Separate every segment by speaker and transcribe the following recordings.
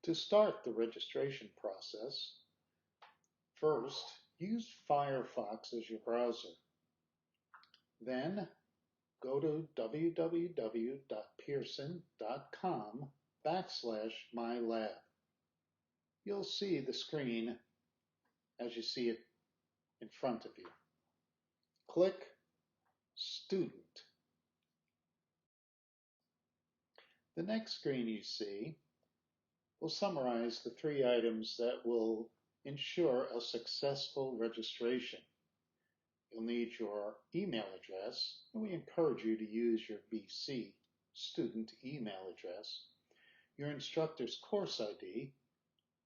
Speaker 1: To start the registration process, first use Firefox as your browser. Then go to www.pearson.com/mylab. You'll see the screen as you see it in front of you. Click Student. The next screen you see will summarize the 3 items that will ensure a successful registration. You'll need your email address, and we encourage you to use your BC student email address, your instructor's course ID,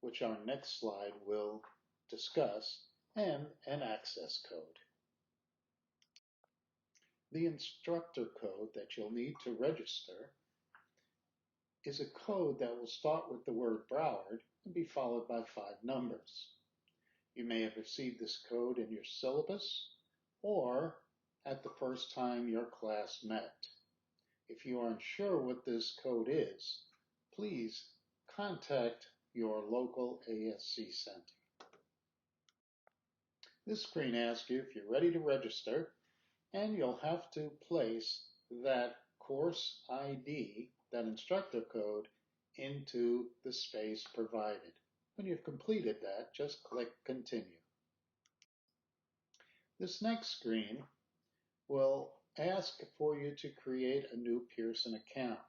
Speaker 1: which our next slide will discuss, and an access code. The instructor code that you'll need to register is a code that will start with the word Broward and be followed by 5 numbers. You may have received this code in your syllabus or at the first time your class met. If you are unsure what this code is, please contact your local ASC center. This screen asks you if you're ready to register, and you'll have to place that course ID, that instructor code, into the space provided. When you've completed that, just click Continue. This next screen will ask for you to create a new Pearson account.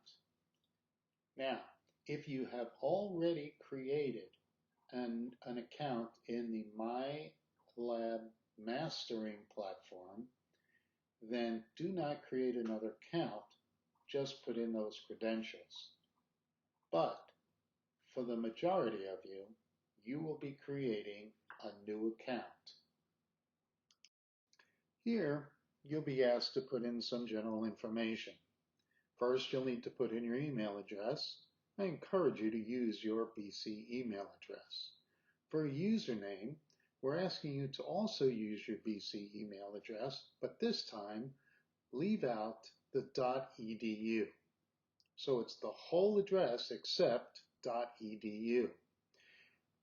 Speaker 1: Now, if you have already created an account in the MyLab Mastering platform, then do not create another account, just put in those credentials. But for the majority of you, you will be creating a new account. Here, you'll be asked to put in some general information. First, you'll need to put in your email address. I encourage you to use your BC email address. For a username, we're asking you to also use your BC email address, but this time, leave out the .edu. So it's the whole address except .edu.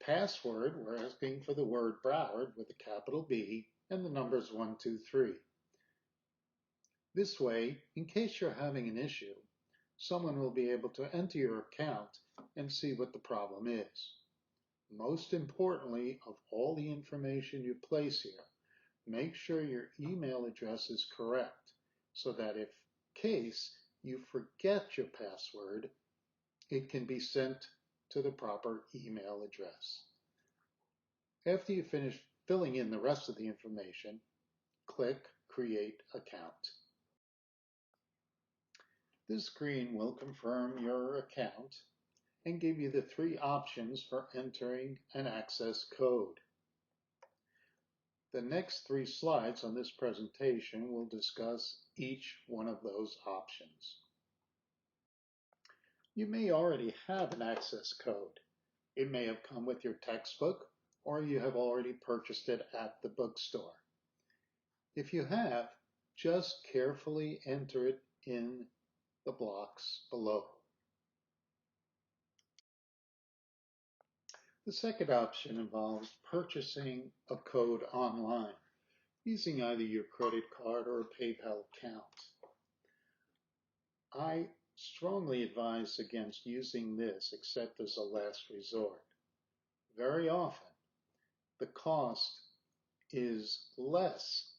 Speaker 1: Password, we're asking for the word Broward with a capital B and the numbers 1, 2, 3. This way, in case you're having an issue, someone will be able to enter your account and see what the problem is. Most importantly, of all the information you place here, make sure your email address is correct so that if case you forget your password, it can be sent to the proper email address. After you finish filling in the rest of the information, click Create Account. This screen will confirm your account and give you the 3 options for entering an access code. The next 3 slides on this presentation will discuss each one of those options. You may already have an access code. It may have come with your textbook, or you have already purchased it at the bookstore. If you have, just carefully enter it in the blocks below. The second option involves purchasing a code online using either your credit card or a PayPal account. I strongly advise against using this except as a last resort. Very often, the cost is less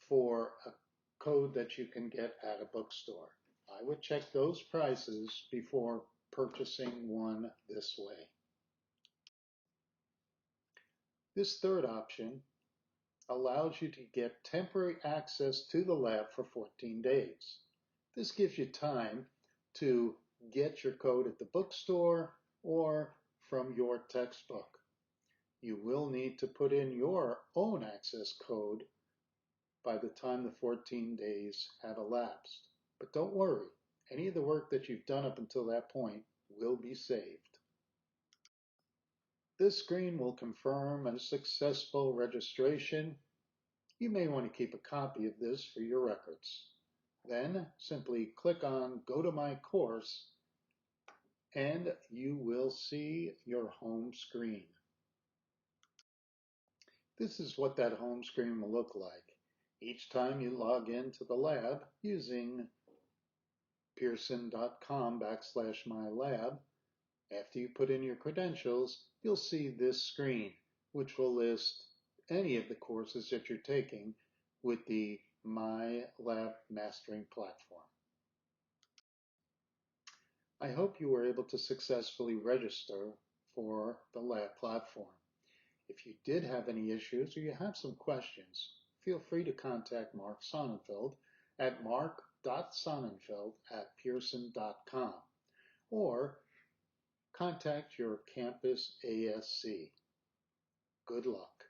Speaker 1: for a code that you can get at a bookstore. I would check those prices before purchasing one this way. This third option allows you to get temporary access to the lab for 14 days. This gives you time to get your code at the bookstore or from your textbook. You will need to put in your own access code by the time the 14 days have elapsed. But don't worry, any of the work that you've done up until that point will be saved. This screen will confirm a successful registration. You may want to keep a copy of this for your records. Then simply click on Go to My Course and you will see your home screen. This is what that home screen will look like each time you log into the lab using pearson.com/mylab. After you put in your credentials, you'll see this screen, which will list any of the courses that you're taking with the MyLab Mastering platform. I hope you were able to successfully register for the lab platform. If you did have any issues or you have some questions, feel free to contact Mark Sonnenfeld at mark.sonnenfeld@pearson.com or contact your campus ASC. Good luck.